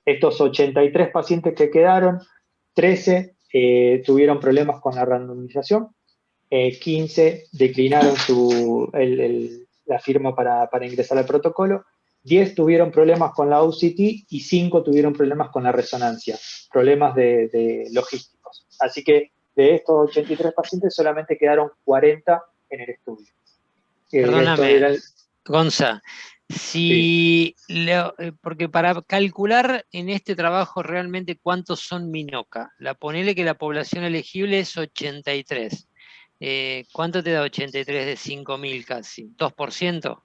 Estos 83 pacientes que quedaron, 13 tuvieron problemas con la randomización, 15 declinaron la firma para ingresar al protocolo, 10 tuvieron problemas con la OCT y 5 tuvieron problemas con la resonancia, problemas de logísticos. Así que de estos 83 pacientes solamente quedaron 40 en el estudio. Perdóname, Era Gonza, sí, porque para calcular en este trabajo realmente cuántos son Minoca, ponele que la población elegible es 83. ¿Cuánto te da 83 de 5.000 casi? ¿2%?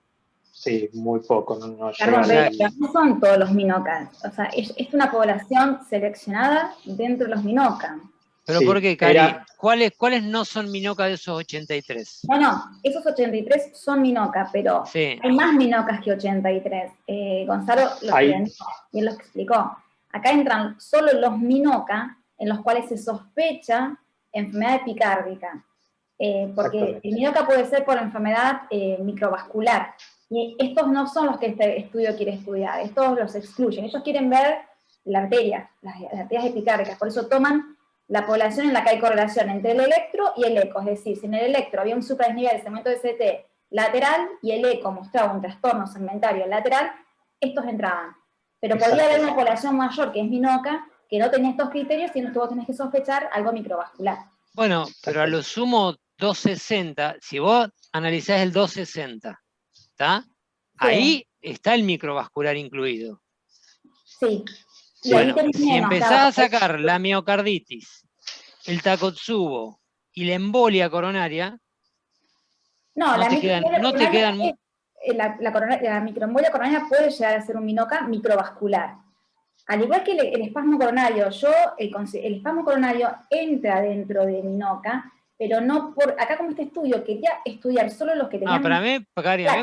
sí, muy poco, no llega Perdón, O sea, pero no son todos los minocas. O sea, es una población seleccionada dentro de los minocas. ¿pero por Sí, qué, Cari? ¿Cuáles no son Minoca de esos 83? No, esos 83 son minocas, pero Sí. hay más minocas que 83. Gonzalo lo hay, bien lo explicó. Acá entran solo los minocas en los cuales se sospecha enfermedad epicárdica. Porque el minoca puede ser por enfermedad microvascular. Y estos no son los que este estudio quiere estudiar, estos los excluyen. Ellos quieren ver la arteria, las arterias epicárdicas, por eso toman la población en la que hay correlación entre el electro y el eco. Es decir, si en el electro había un supradesnivel de segmento de CT lateral y el eco mostraba un trastorno segmentario lateral, estos entraban. Pero podría haber una población mayor que es minoca, que no tenía estos criterios, y vos tenés que sospechar algo microvascular. Bueno, pero a lo sumo 260, si vos analizás el 260, ¿está? Sí. Ahí está el microvascular incluido. Sí. Bueno, si empezás a sacar la miocarditis, el Takotsubo y la embolia coronaria, no te quedan. La microembolia coronaria puede llegar a ser un minoca microvascular. Al igual que el espasmo coronario, el espasmo coronario entra dentro de minoca, pero no por. Acá, como este estudio quería estudiar solo los que tenían. No, pero a mí me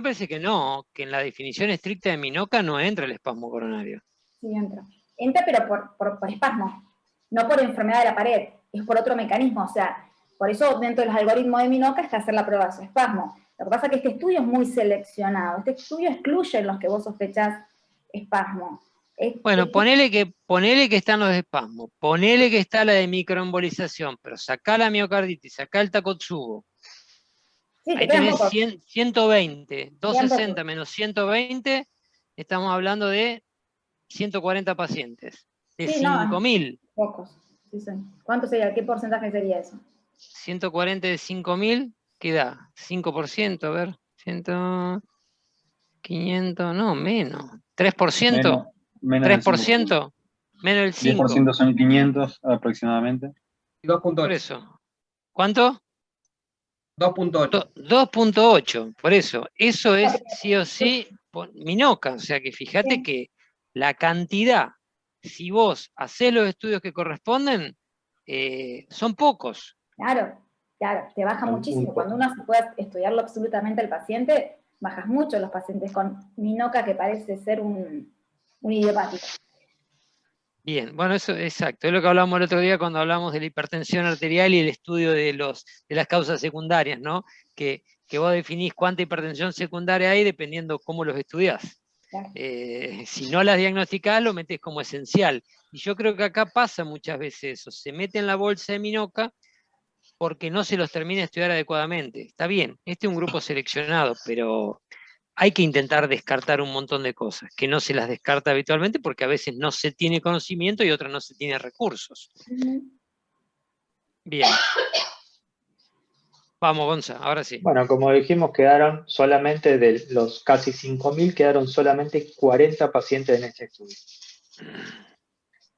parece que no, que en la definición estricta de minoca no entra el espasmo coronario. Sí, entra. Entra, pero por espasmo, no por enfermedad de la pared, es por otro mecanismo. O sea, por eso dentro de los algoritmos de minoca está hacer la prueba de su espasmo. Lo que pasa es que este estudio es muy seleccionado. Este estudio excluye los que vos sospechás espasmo. Bueno, ponele que están los espasmos, ponele que está la de microembolización, pero sacá la miocarditis, sacá el Takotsubo. Sí, ahí tenés 120, 260 menos 120, estamos hablando de 140 pacientes, de 5.000. Pocos. Sí, sí. ¿Cuánto sería? ¿Qué porcentaje sería eso? 140 de 5.000, ¿qué da? 5%, a ver, 100, 500, no, menos. ¿3%? Menos del 3%, menos del 5%. 10% son 500 aproximadamente. 2.8. Por eso. ¿Cuánto? 2.8. 2.8, por eso. Eso es sí o sí minoca. O sea que fíjate que la cantidad, si vos hacés los estudios que corresponden, son pocos. Claro, te baja muchísimo. Cuando uno se puede estudiarlo absolutamente al paciente, bajas mucho los pacientes con minoca, que parece ser un idiopático. Bien, bueno, eso exacto, es lo que hablamos el otro día cuando hablamos de la hipertensión arterial y el estudio de las causas secundarias, ¿no? Que vos definís cuánta hipertensión secundaria hay dependiendo cómo los estudiás. Claro. Si no las diagnosticás, lo metés como esencial. Y yo creo que acá pasa muchas veces eso, se mete en la bolsa de minoca porque no se los termina de estudiar adecuadamente. Está bien, este es un grupo seleccionado, pero hay que intentar descartar un montón de cosas, que no se las descarta habitualmente porque a veces no se tiene conocimiento y otras no se tiene recursos. Bien. Vamos, Gonza, ahora sí. Bueno, como dijimos, quedaron solamente de los casi 5.000, quedaron solamente 40 pacientes en este estudio.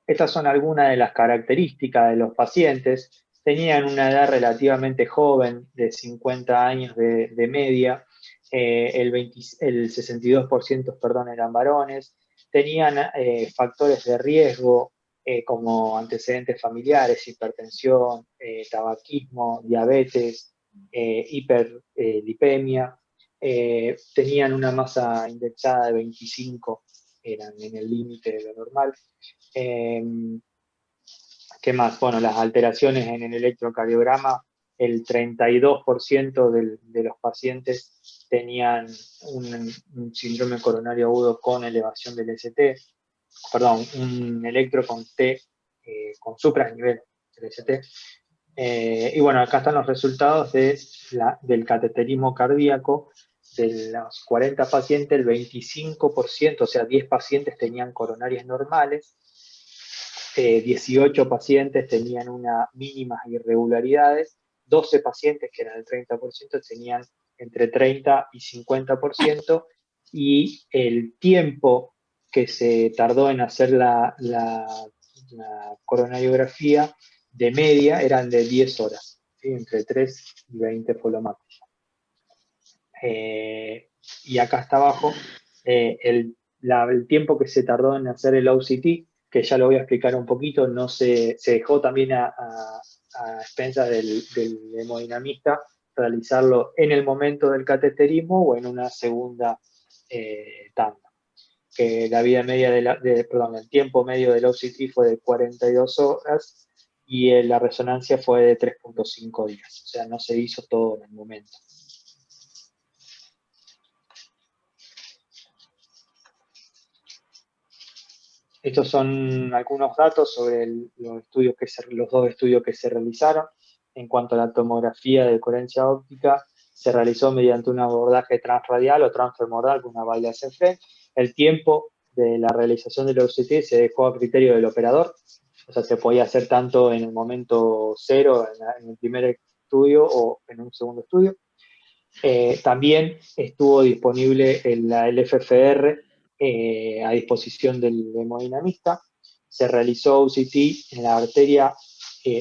Estas son algunas de las características de los pacientes. Tenían una edad relativamente joven, de 50 años de media. El 62% eran varones. Tenían factores de riesgo como antecedentes familiares, hipertensión, tabaquismo, diabetes, hiperlipemia. Tenían una masa indexada de 25, eran en el límite de lo normal. ¿Qué más? Bueno, las alteraciones en el electrocardiograma, el 32% de los pacientes tenían un síndrome coronario agudo con elevación del ST. un electro con T, con supra nivel LST. Y bueno, acá están los resultados del cateterismo cardíaco. De los 40 pacientes, el 25%, o sea, 10 pacientes tenían coronarias normales, 18 pacientes tenían unas mínimas irregularidades, 12 pacientes, que eran el 30%, tenían entre 30 y 50%, y el tiempo que se tardó en hacer la coronariografía de media eran de 10 horas, ¿sí? Entre 3 y 20 fue lo máximo. Y acá está abajo el tiempo que se tardó en hacer el OCT, que ya lo voy a explicar un poquito, no se dejó también a expensas del hemodinamista realizarlo en el momento del cateterismo o en una segunda tanda. Que la vida media el tiempo medio del OCT fue de 42 horas y la resonancia fue de 3.5 días, o sea, no se hizo todo en el momento. Estos son algunos datos sobre los dos estudios que se realizaron. En cuanto a la tomografía de coherencia óptica, se realizó mediante un abordaje transradial o transfemoral con una válvula CFE. El tiempo de la realización del OCT se dejó a criterio del operador, o sea, se podía hacer tanto en el momento cero, en el primer estudio o en un segundo estudio. También estuvo disponible el FFR a disposición del hemodinamista. Se realizó UCT en la arteria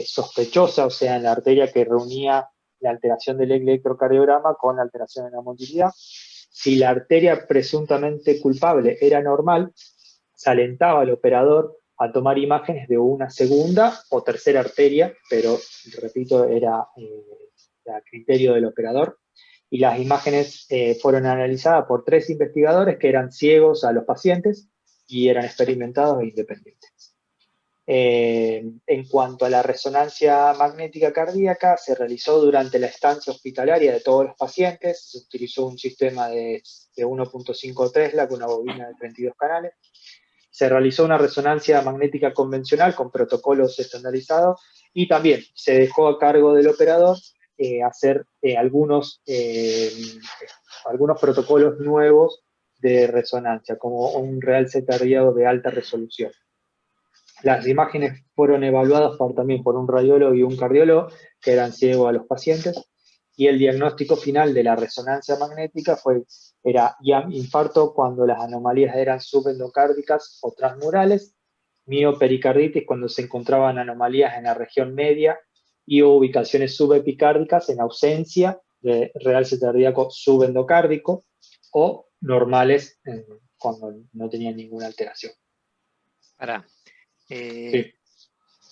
sospechosa, o sea, en la arteria que reunía la alteración del electrocardiograma con la alteración en la motilidad. Si la arteria presuntamente culpable era normal, se alentaba al operador a tomar imágenes de una segunda o tercera arteria, pero, repito, era a criterio del operador. Y las imágenes fueron analizadas por 3 investigadores que eran ciegos a los pacientes y eran experimentados e independientes. En cuanto a la resonancia magnética cardíaca, se realizó durante la estancia hospitalaria de todos los pacientes. Se utilizó un sistema de 1.5 Tesla con una bobina de 32 canales. Se realizó una resonancia magnética convencional con protocolos estandarizados y también se dejó a cargo del operador hacer algunos protocolos nuevos de resonancia, como un realce cardíaco de alta resolución. Las imágenes fueron evaluadas también por un radiólogo y un cardiólogo, que eran ciegos a los pacientes, y el diagnóstico final de la resonancia magnética era infarto cuando las anomalías eran subendocárdicas o transmurales, miopericarditis cuando se encontraban anomalías en la región media y ubicaciones subepicárdicas en ausencia de realce cardíaco subendocárdico o normales cuando no tenían ninguna alteración. Sí.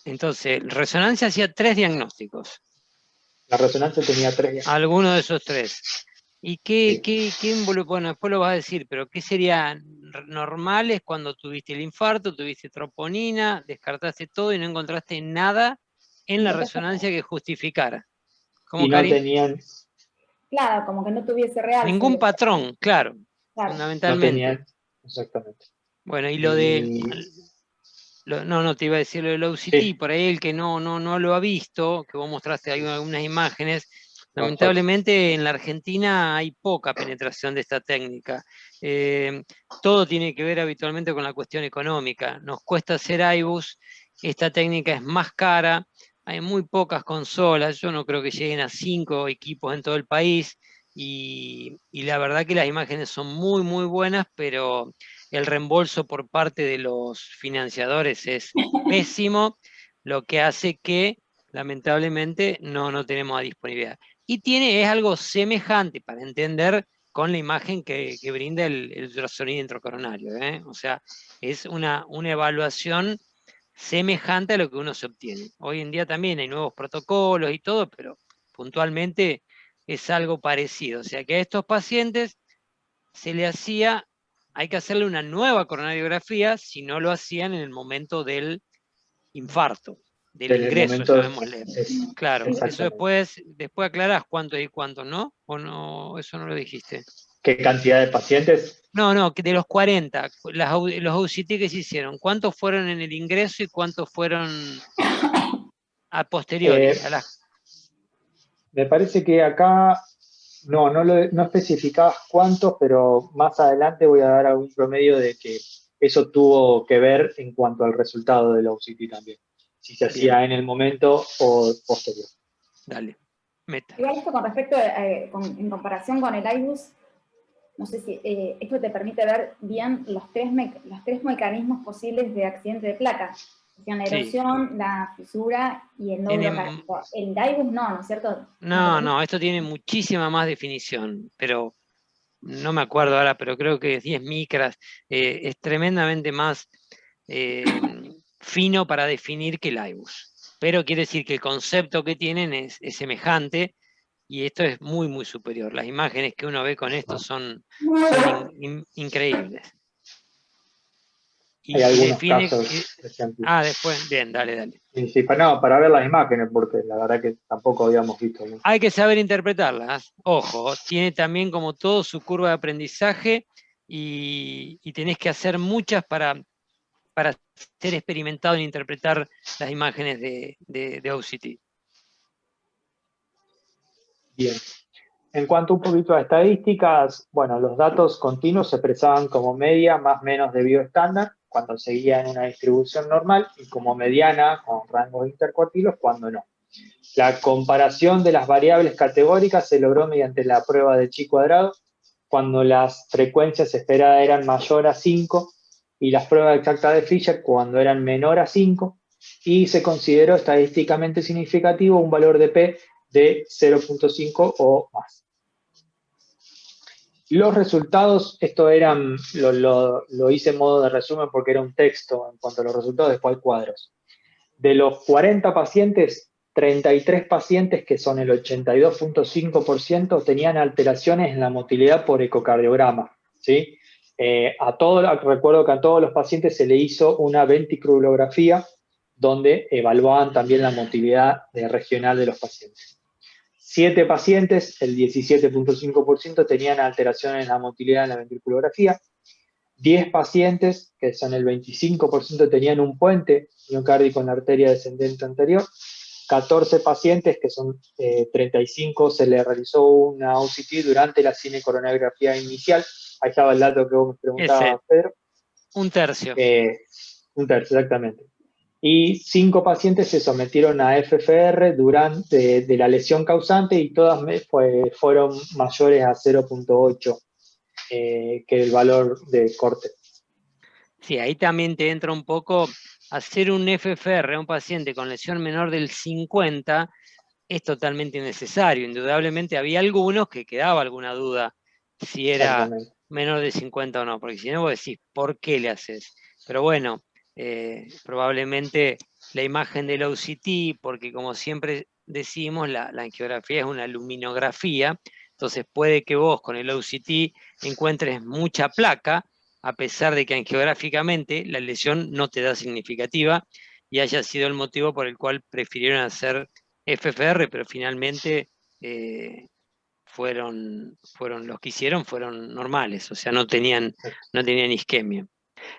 Entonces, resonancia hacía 3 diagnósticos. La resonancia tenía 3 diagnósticos. Alguno de esos 3. ¿Y qué bueno, después lo vas a decir, pero qué serían normales cuando tuviste el infarto, tuviste troponina, descartaste todo y no encontraste nada en la resonancia que justificara? Y no tenían... Claro, como que no tuviese real. Ningún patrón, claro, fundamentalmente. No tenían, exactamente. Bueno, y lo de... No, te iba a decir lo del OCT, sí. Por ahí el que no lo ha visto, que vos mostraste ahí algunas imágenes, lamentablemente en la Argentina hay poca penetración de esta técnica. Todo tiene que ver habitualmente con la cuestión económica. Nos cuesta hacer IBUS, esta técnica es más cara, hay muy pocas consolas, yo no creo que lleguen a 5 equipos en todo el país, y la verdad que las imágenes son muy, muy buenas, pero el reembolso por parte de los financiadores es pésimo, lo que hace que lamentablemente no tenemos a disponibilidad. Y es algo semejante para entender con la imagen que brinda el ultrasonido intracoronario, ¿eh? O sea, es una evaluación semejante a lo que uno se obtiene. Hoy en día también hay nuevos protocolos y todo, pero puntualmente es algo parecido. O sea que a estos pacientes se le hacía, hay que hacerle una nueva coronariografía si no lo hacían en el momento del infarto, del ingreso, llamémosle. Claro, eso después aclarás cuántos y cuántos, ¿no? ¿O no? Eso no lo dijiste. ¿Qué cantidad de pacientes? No, que de los 40, los OCT que se hicieron, ¿cuántos fueron en el ingreso y cuántos fueron a posteriori? Me parece que acá no especificabas cuántos, pero más adelante voy a dar algún promedio de que eso tuvo que ver en cuanto al resultado del OCT también, si se hacía en el momento o posterior. Dale, meta. Igual esto con respecto, en comparación con el IBUS, no sé si esto te permite ver bien los tres mecanismos posibles de accidente de placa. La erosión, la fisura y el nódulo cárnico. El IBUS no es cierto? No, esto tiene muchísima más definición, pero no me acuerdo ahora, pero creo que es 10 micras. Es tremendamente más fino para definir que el IBUS. Pero quiere decir que el concepto que tienen es semejante, y esto es muy, muy superior. Las imágenes que uno ve con esto son increíbles. Hay algunos casos. Después, bien, dale. Sí, para ver las imágenes, porque la verdad que tampoco habíamos visto, ¿no? Hay que saber interpretarlas. Ojo, tiene también como todo su curva de aprendizaje y tenés que hacer muchas para ser experimentado en interpretar las imágenes de OCT. Bien. En cuanto un poquito a estadísticas, bueno, los datos continuos se expresaban como media más o menos de bioestándar cuando seguían una distribución normal y como mediana con rangos intercuartilos cuando no. La comparación de las variables categóricas se logró mediante la prueba de chi cuadrado cuando las frecuencias esperadas eran mayor a 5 y las pruebas exactas de Fisher cuando eran menor a 5 y se consideró estadísticamente significativo un valor de P de 0.5 o más. Los resultados, esto eran, lo hice en modo de resumen porque era un texto en cuanto a los resultados, después hay cuadros. De los 40 pacientes, 33 pacientes, que son el 82.5%, tenían alteraciones en la motilidad por ecocardiograma, ¿sí? Recuerdo que a todos los pacientes se le hizo una ventriculografía donde evaluaban también la motilidad regional de los pacientes. 7 pacientes, el 17.5%, tenían alteraciones en la motilidad en la ventriculografía. 10 pacientes, que son el 25%, tenían un puente miocárdico en la arteria descendente anterior. 14 pacientes, que son 35, se le realizó una OCT durante la cinecoronografía inicial. Ahí estaba el dato que vos me preguntabas, Pedro. Un tercio. Un tercio, exactamente. Y 5 pacientes se sometieron a FFR durante de la lesión causante y todas fueron mayores a 0.8 que el valor de corte. Sí, ahí también te entra un poco, hacer un FFR a un paciente con lesión menor del 50 es totalmente innecesario. Indudablemente había algunos que quedaba alguna duda si era menor de 50 o no, porque si no vos decís, ¿por qué le haces? Pero bueno, probablemente la imagen del OCT, porque como siempre decimos, la angiografía es una luminografía, entonces puede que vos con el OCT encuentres mucha placa, a pesar de que angiográficamente la lesión no te da significativa, y haya sido el motivo por el cual prefirieron hacer FFR, pero finalmente fueron los que hicieron fueron normales, o sea, no tenían isquemia.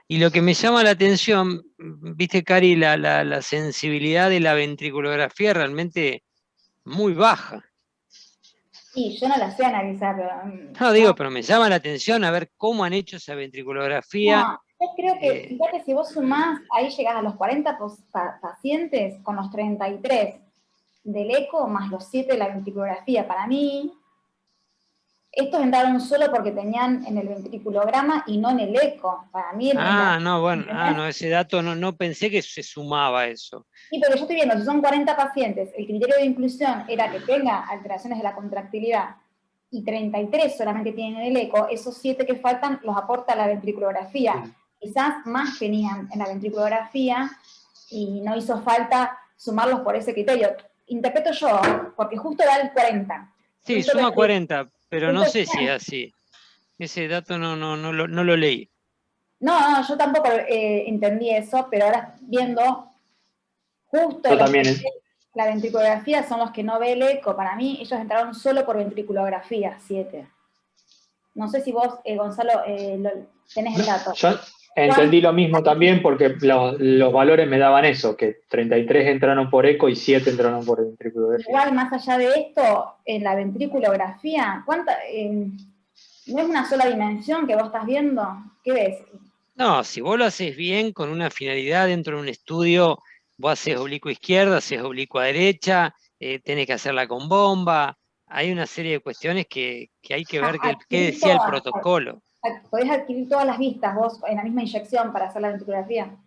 Y lo que me llama la atención, viste, Cari, la sensibilidad de la ventriculografía realmente muy baja. Sí, yo no la sé analizar. Pero me llama la atención a ver cómo han hecho esa ventriculografía. No, yo creo que, fíjate, si vos sumás, ahí llegás a los 40 pacientes con los 33 del eco más los 7 de la ventriculografía. Para mí, estos entraron solo porque tenían en el ventriculograma y no en el eco. Para mí, ese dato no pensé que se sumaba eso. Sí, pero yo estoy viendo, si son 40 pacientes, el criterio de inclusión era que tenga alteraciones de la contractilidad y 33 solamente tienen el eco, esos 7 que faltan los aporta la ventriculografía. Quizás más tenían en la ventriculografía y no hizo falta sumarlos por ese criterio. Interpreto yo, porque justo da el 40. Sí, justo suma 40, pero no sé si es así. Ese dato no lo leí. No, yo tampoco entendí eso, pero ahora viendo justo la ventriculografía son los que no ve el eco. Para mí, ellos entraron solo por ventriculografía, 7. No sé si vos, Gonzalo, tenés el dato. Yo entendí lo mismo también porque los valores me daban eso, que 33 entraron por eco y 7 entraron por ventriculografía. Igual, más allá de esto, en la ventriculografía, ¿no es una sola dimensión que vos estás viendo? ¿Qué ves? No, si vos lo haces bien, con una finalidad dentro de un estudio, vos haces oblicuo izquierda, haces oblicuo derecha, tenés que hacerla con bomba. Hay una serie de cuestiones que hay que ver qué decía el protocolo. ¿Podés adquirir todas las vistas vos en la misma inyección para hacer la ventriculografía?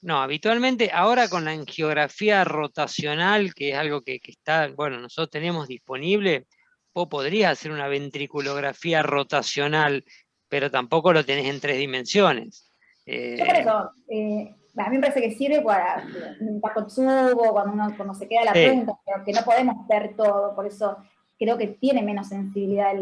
No, habitualmente ahora con la angiografía rotacional, que es algo que está, bueno, nosotros tenemos disponible, vos podrías hacer una ventriculografía rotacional, pero tampoco lo tenés en 3 dimensiones. Yo por eso, a mí me parece que sirve para un Takotsubo, cuando se queda la punta, pero que no podemos ver todo, por eso creo que tiene menos sensibilidad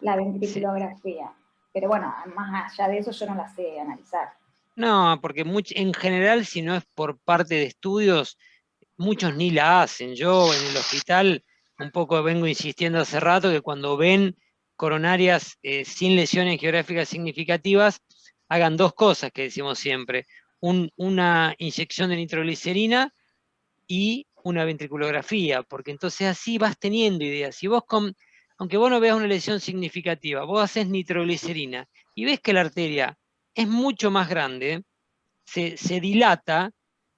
la ventriculografía. Sí. Pero bueno, más allá de eso yo no la sé analizar. No, porque en general, si no es por parte de estudios, muchos ni la hacen. Yo en el hospital un poco vengo insistiendo hace rato que cuando ven coronarias sin lesiones geográficas significativas, hagan 2 cosas que decimos siempre. Una inyección de nitroglicerina y una ventriculografía, porque entonces así vas teniendo ideas. Si vos, aunque vos no veas una lesión significativa, vos haces nitroglicerina y ves que la arteria es mucho más grande, se dilata,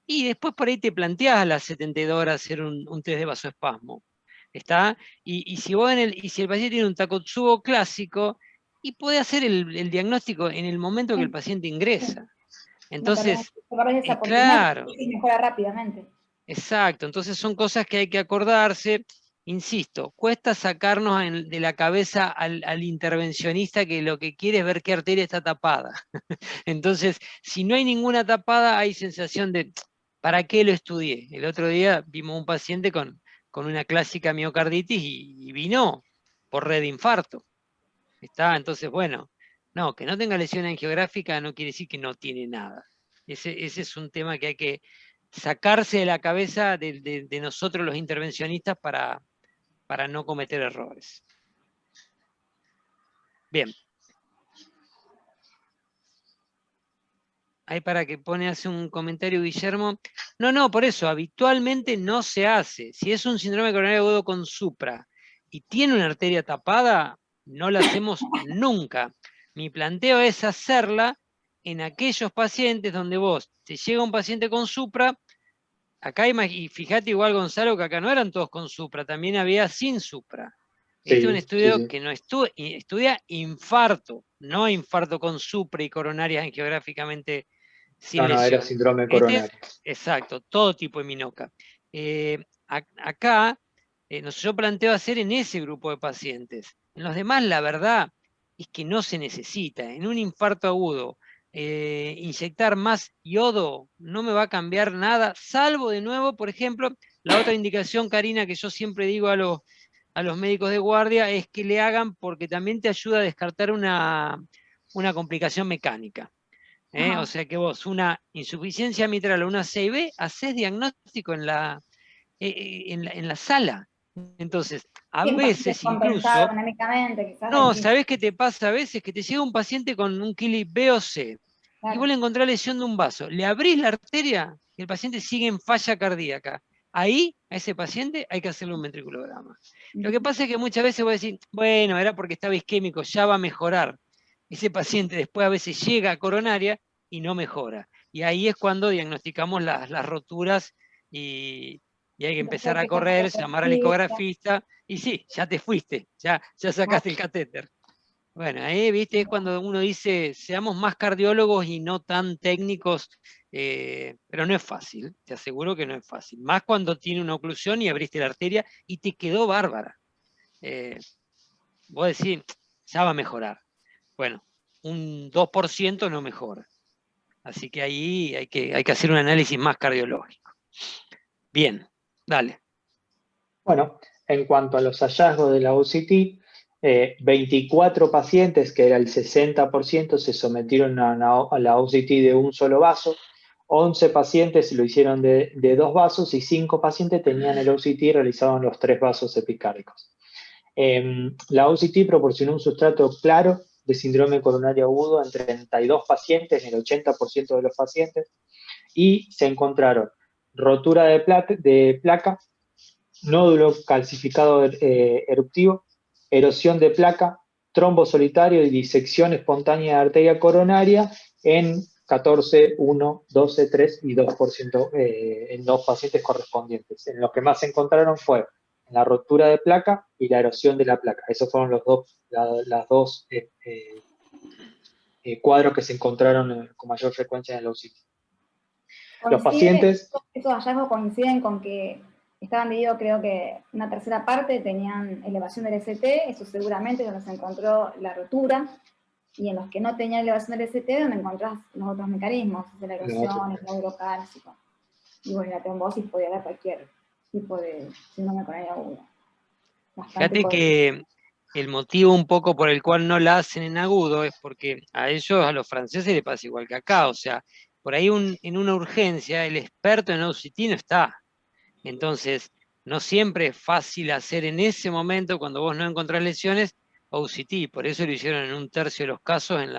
y después por ahí te planteás a las 72 horas hacer un test de vasoespasmo. ¿Está? Y si el paciente tiene un Takotsubo clásico, y puede hacer el diagnóstico en el momento que el paciente ingresa. Entonces, claro. Y mejora rápidamente. Exacto, entonces son cosas que hay que acordarse. Insisto, cuesta sacarnos de la cabeza al intervencionista que lo que quiere es ver qué arteria está tapada. Entonces, si no hay ninguna tapada, hay sensación de, ¿para qué lo estudié? El otro día vimos un paciente con una clásica miocarditis y vino por red de infarto. Entonces, bueno, no, que no tenga lesión angiográfica no quiere decir que no tiene nada. Ese es un tema que hay que sacarse de la cabeza de nosotros los intervencionistas para no cometer errores. Bien. Ahí para que hace un comentario Guillermo. No, por eso, habitualmente no se hace. Si es un síndrome coronario agudo con supra y tiene una arteria tapada, no la hacemos nunca. Mi planteo es hacerla en aquellos pacientes donde vos te llega un paciente con supra. Acá y fíjate igual, Gonzalo, que acá no eran todos con supra, también había sin supra. Este es un estudio que no estudia infarto, no infarto con supra y coronarias angiográficamente sin lesiones. Era síndrome coronario. Exacto, todo tipo de minoca. Acá, yo planteo hacer en ese grupo de pacientes. En los demás, la verdad es que no se necesita. En un infarto agudo, inyectar más yodo no me va a cambiar nada, salvo de nuevo, por ejemplo, la otra indicación, Karina, que yo siempre digo a los médicos de guardia, es que le hagan porque también te ayuda a descartar una complicación mecánica. O sea que vos, una insuficiencia mitral o una CIB, haces diagnóstico en la sala. Entonces, a veces incluso... No, ¿sabés qué te pasa a veces? Que te llega un paciente con un Kili B o C, claro, y vos le encontrás lesión de un vaso. Le abrís la arteria y el paciente sigue en falla cardíaca. Ahí, a ese paciente, hay que hacerle un ventriculograma. Lo que pasa es que muchas veces vos decís, bueno, era porque estaba isquémico, ya va a mejorar. Ese paciente después a veces llega a coronaria y no mejora. Y ahí es cuando diagnosticamos las roturas y hay que empezar a correr, llamar al ecografista, y sí, ya te fuiste, ya sacaste el catéter. Bueno, ahí, viste, es cuando uno dice, seamos más cardiólogos y no tan técnicos, pero no es fácil, te aseguro que no es fácil. Más cuando tiene una oclusión y abriste la arteria y te quedó bárbara. Vos decís, ya va a mejorar. Bueno, un 2% no mejora. Así que ahí hay que hacer un análisis más cardiológico. Bien, dale. Bueno, en cuanto a los hallazgos de la OCT, 24 pacientes, que era el 60%, se sometieron a la OCT de un solo vaso, 11 pacientes lo hicieron de 2 vasos y 5 pacientes tenían el OCT realizado en los 3 vasos epicárdicos. La OCT proporcionó un sustrato claro de síndrome coronario agudo en 32 pacientes, en el 80% de los pacientes, y se encontraron rotura de placa, nódulo calcificado eruptivo, erosión de placa, trombo solitario y disección espontánea de arteria coronaria en 14, 1, 12, 3 y 2% en los pacientes correspondientes. En los que más se encontraron fue en la rotura de placa y la erosión de la placa. Esos fueron los las dos cuadros que se encontraron con mayor frecuencia en el OCT. Los pacientes... Estos hallazgos coinciden con que estaban divididos, creo que una tercera parte tenían elevación del ST, eso seguramente donde se encontró la rotura, y en los que no tenían elevación del ST, donde encontrás los otros mecanismos, la erosión, el nódulo cálcico. Y bueno, la trombosis podía haber cualquier tipo de síndrome coronario agudo. Fíjate que el motivo un poco por el cual no la hacen en agudo es porque a ellos, a los franceses, les pasa igual que acá. O sea, por ahí en una urgencia el experto en OCT no está. Entonces, no siempre es fácil hacer en ese momento, cuando vos no encontrás lesiones, OCT. Por eso lo hicieron en un tercio de los casos en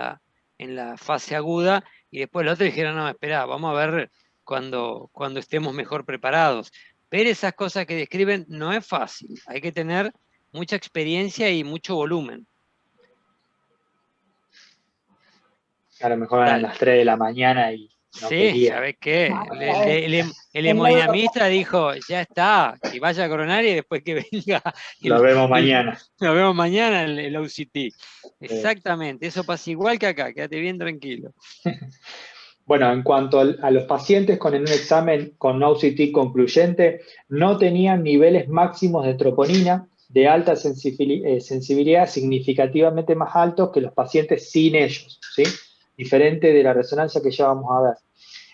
la fase aguda, y después los otros dijeron, no, espera, vamos a ver cuando estemos mejor preparados. Ver esas cosas que describen no es fácil, hay que tener mucha experiencia y mucho volumen. A lo mejor eran las 3 de la mañana y no sí, quería. ¿sabes qué? El hemodinamista dijo, ya está, que vaya a coronaria y después que venga. Lo vemos mañana. Lo vemos mañana el OCT. Exactamente, eso pasa igual que acá, quédate bien tranquilo. Bueno, en cuanto a los pacientes con un examen con OCT concluyente, no tenían niveles máximos de troponina de alta sensibilidad significativamente más altos que los pacientes sin ellos, ¿sí? Diferente de la resonancia que ya vamos a ver.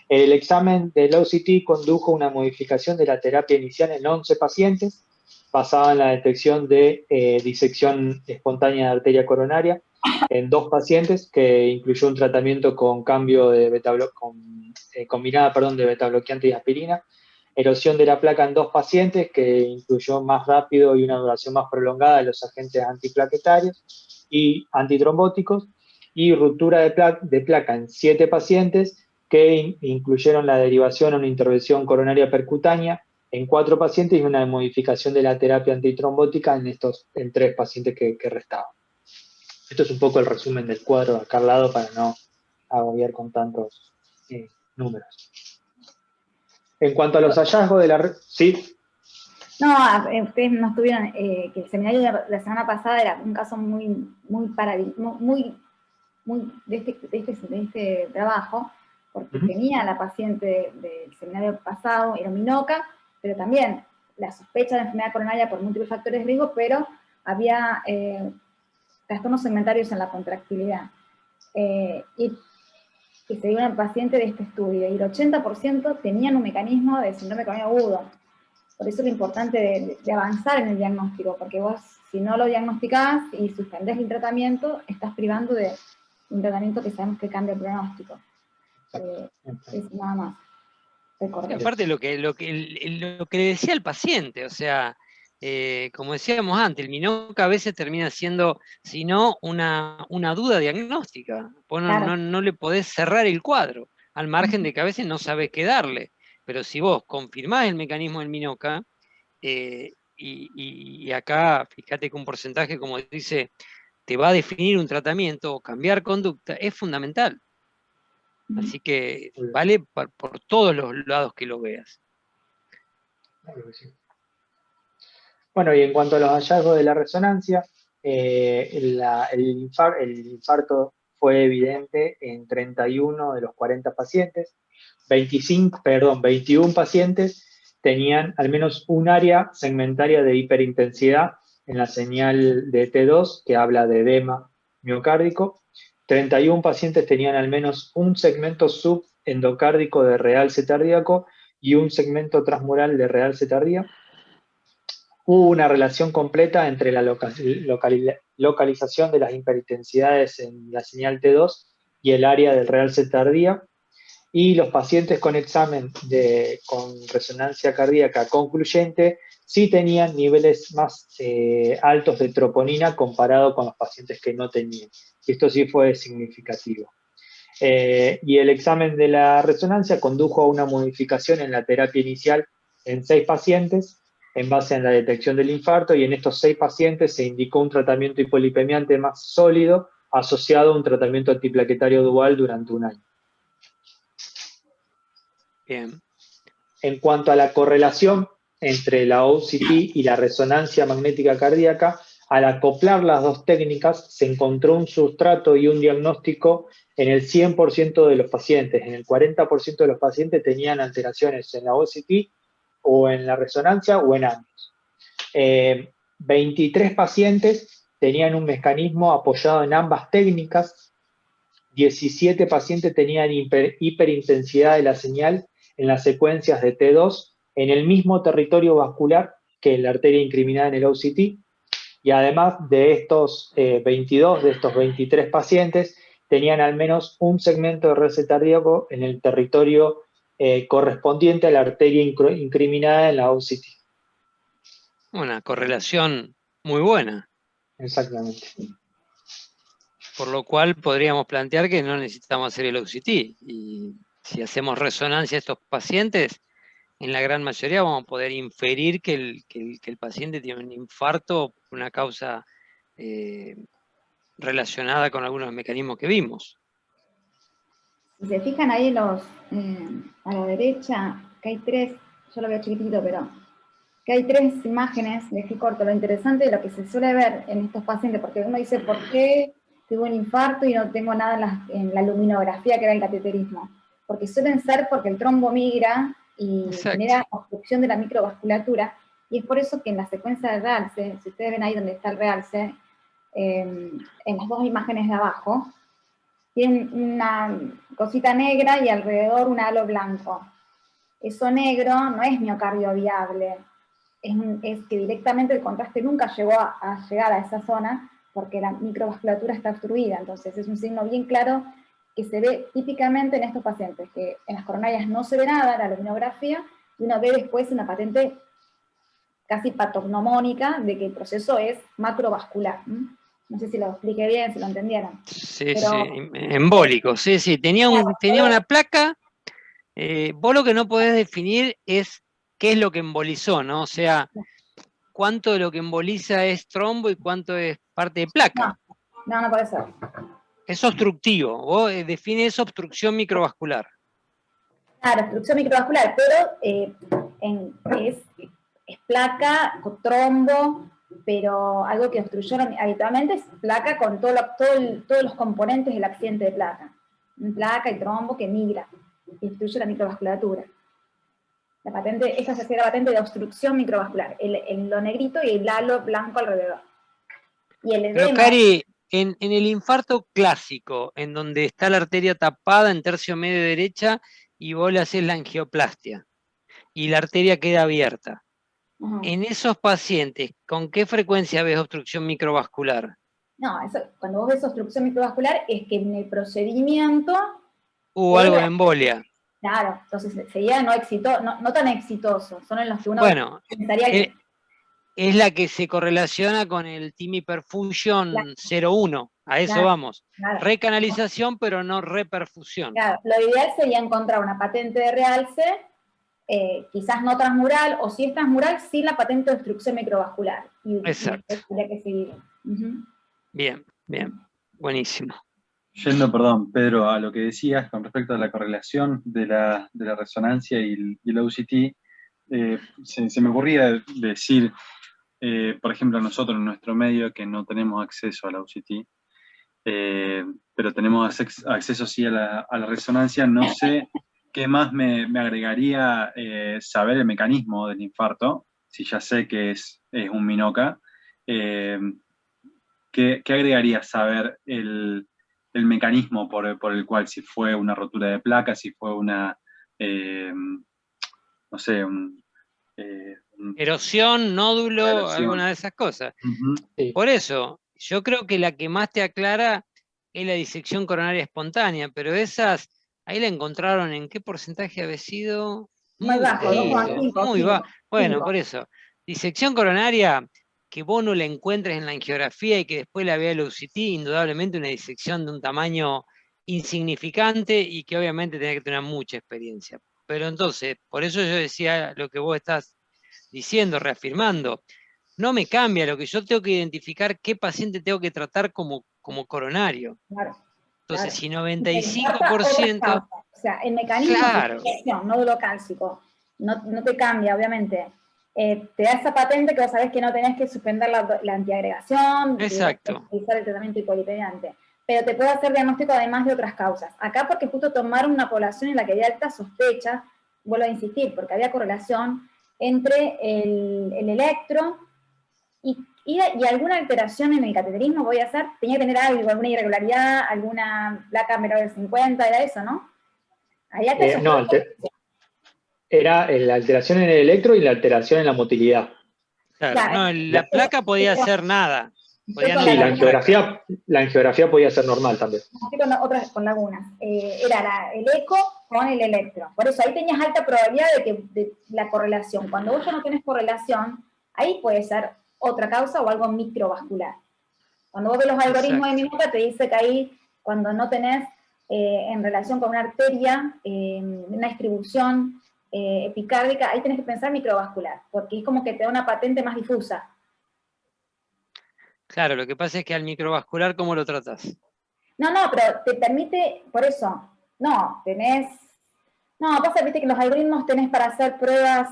El examen del OCT condujo a una modificación de la terapia inicial en 11 pacientes, basada en la detección de disección espontánea de arteria coronaria, en 2 pacientes, que incluyó un tratamiento con cambio de combinada de betabloqueante y aspirina, erosión de la placa en 2 pacientes, que incluyó más rápido y una duración más prolongada de los agentes antiplaquetarios y antitrombóticos, y ruptura de placa en 7 pacientes, que incluyeron la derivación a una intervención coronaria percutánea en 4 pacientes y una modificación de la terapia antitrombótica en 3 pacientes que restaban. Esto es un poco el resumen del cuadro acá al lado para no agobiar con tantos números. En cuanto a los hallazgos de la red... ¿Sí? No, ustedes no estuvieron, que el seminario de la semana pasada era un caso muy de este trabajo, porque tenía la paciente del seminario pasado, era minoca, pero también la sospecha de enfermedad coronaria por múltiples factores de riesgo, pero había trastornos segmentarios en la contractilidad. Y se dio una paciente de este estudio, y el 80% tenían un mecanismo de síndrome coronario agudo. Por eso es lo importante de avanzar en el diagnóstico, porque vos, si no lo diagnosticás y suspendés el tratamiento, estás privando de un tratamiento que sabemos que cambia el pronóstico. Es nada más. Aparte lo que le decía al paciente, o sea, como decíamos antes, el minoca a veces termina siendo, si no, una duda diagnóstica. Vos no le podés cerrar el cuadro, al margen de que a veces no sabés qué darle. Pero si vos confirmás el mecanismo del minoca, y acá, fíjate que un porcentaje, como dice, te va a definir un tratamiento o cambiar conducta, es fundamental. Así que vale por todos los lados que lo veas. Bueno, y en cuanto a los hallazgos de la resonancia, el infarto fue evidente en 31 de los 40 pacientes. 21 pacientes tenían al menos un área segmentaria de hiperintensidad en la señal de T2, que habla de edema miocárdico. 31 pacientes tenían al menos un segmento subendocárdico de realce cardíaco y un segmento transmural de realce tardía. Hubo una relación completa entre la localización de las hiperintensidades en la señal T2 y el área del realce tardía, y los pacientes con examen con resonancia cardíaca concluyente sí tenían niveles más altos de troponina comparado con los pacientes que no tenían. Y esto sí fue significativo. Y el examen de la resonancia condujo a una modificación en la terapia inicial en 6 pacientes en base a la detección del infarto, y en estos 6 pacientes se indicó un tratamiento hipolipemiante más sólido asociado a un tratamiento antiplaquetario dual durante un año. Bien. En cuanto a la correlación entre la OCT y la resonancia magnética cardíaca, al acoplar las dos técnicas se encontró un sustrato y un diagnóstico en el 100% de los pacientes. En el 40% de los pacientes tenían alteraciones en la OCT o en la resonancia o en ambos. 23 pacientes tenían un mecanismo apoyado en ambas técnicas, 17 pacientes tenían hiperintensidad de la señal en las secuencias de T2 en el mismo territorio vascular que en la arteria incriminada en el OCT, y además de estos 22, de estos 23 pacientes, tenían al menos un segmento de reset cardíaco en el territorio correspondiente a la arteria incriminada en la OCT. Una correlación muy buena. Exactamente. Por lo cual podríamos plantear que no necesitamos hacer el OCT. Y si hacemos resonancia a estos pacientes, en la gran mayoría vamos a poder inferir que el paciente tiene un infarto por una causa relacionada con algunos mecanismos que vimos. Si se fijan ahí a la derecha, que hay 3, yo lo veo chiquitito, pero que hay 3 imágenes, dejé corto. Lo interesante de lo que se suele ver en estos pacientes, porque uno dice, ¿por qué tuve un infarto y no tengo nada en la luminografía que era el cateterismo? Porque suelen ser porque el trombo migra y genera obstrucción de la microvasculatura, y es por eso que en la secuencia de realce, si ustedes ven ahí donde está el realce, en las 2 imágenes de abajo, tienen una cosita negra y alrededor un halo blanco. Eso negro no es miocardio viable, es que directamente el contraste nunca llegó a llegar a esa zona porque la microvasculatura está obstruida. Entonces es un signo bien claro que se ve típicamente en estos pacientes, que en las coronarias no se ve nada, la luminografía, y uno ve después una patente casi patognomónica de que el proceso es macrovascular. No sé si lo expliqué bien, si lo entendieron. Sí, Pero, sí, embólico, sí. Tenía una placa. Vos lo que no podés definir es qué es lo que embolizó, ¿no? O sea, cuánto de lo que emboliza es trombo y cuánto es parte de placa. No puede ser. Es obstructivo, vos defines obstrucción microvascular. Claro, obstrucción microvascular, pero es placa, con trombo, pero algo que obstruyeron habitualmente es placa con todos los componentes del accidente de placa. Placa y trombo que migra y obstruye la microvasculatura. La patente, esta sería la patente de obstrucción microvascular, lo negrito y el halo blanco alrededor. Y el edema, pero Cari, en el infarto clásico, en donde está la arteria tapada en tercio medio derecha y vos le haces la angioplastia y la arteria queda abierta. En esos pacientes, ¿con qué frecuencia ves obstrucción microvascular? No, cuando vos ves obstrucción microvascular es que en el procedimiento hubo algo de embolia. Claro, entonces sería no tan exitoso, son en los que uno pensaría que... Es la que se correlaciona con el TIMI perfusion 0,1, a eso vamos. Claro. Recanalización, pero no reperfusión. Claro, lo ideal sería encontrar una patente de realce, quizás no transmural, o si es transmural, sin la patente de obstrucción microvascular. Exacto. Tendría que seguir. Bien, buenísimo. Yendo, perdón, Pedro, a lo que decías con respecto a la correlación de la resonancia y el OCT, se me ocurría decir, por ejemplo, nosotros en nuestro medio que no tenemos acceso a la OCT, pero tenemos acceso sí a la resonancia, no sé qué más me agregaría saber el mecanismo del infarto, si ya sé que es un MINOCA, ¿qué agregaría saber el mecanismo por el cual, si fue una rotura de placa, si fue una, no sé, erosión, nódulo, erosión, alguna de esas cosas. Sí. Por eso, yo creo que la que más te aclara es la disección coronaria espontánea, pero esas, ahí la encontraron en qué porcentaje había sido. Muy bajo, 2,5. Muy bajo. Bueno, 5. por eso. disección coronaria que vos no la encuentres en la angiografía y que después la vea el OCT, indudablemente una disección de un tamaño insignificante y que obviamente tenés que tener mucha experiencia. Pero entonces, por eso yo decía lo que vos estás diciendo, reafirmando, no me cambia, lo que yo tengo que identificar qué paciente tengo que tratar como coronario. Claro, Entonces, claro. si Y te importa otras 95%, causas. O sea, el mecanismo claro, de infección, nódulo cálcico, no te cambia, obviamente. Te da esa patente que vos sabés que no tenés que suspender la antiagregación, que vas a exacto. utilizar el tratamiento hipolipemiante. Pero te puede hacer diagnóstico además de otras causas. Acá porque justo tomaron una población en la que había alta sospecha, vuelvo a insistir, porque había correlación entre el electro y alguna alteración en el cateterismo voy a hacer, tenía que tener algo, alguna irregularidad, alguna placa menor de 50, era eso, ¿no? Había que No, era la alteración en el electro y la alteración en la motilidad. Claro, Claro, no, la placa podía ser nada. Podía no Sí, tener placa. la angiografía podía ser normal también. con otras, con lagunas. Era el eco con el electro. Por eso ahí tenías alta probabilidad de la correlación. Cuando vos ya no tenés correlación, ahí puede ser otra causa o algo microvascular. Cuando vos ves los algoritmos de Mimoca, te dice que ahí, cuando no tenés en relación con una arteria, una distribución epicárdica, ahí tenés que pensar microvascular, porque es como que te da una patente más difusa. Claro, lo que pasa es que al microvascular, ¿cómo lo tratas? No, pero te permite, por eso, pasa, viste que los algoritmos tenés para hacer pruebas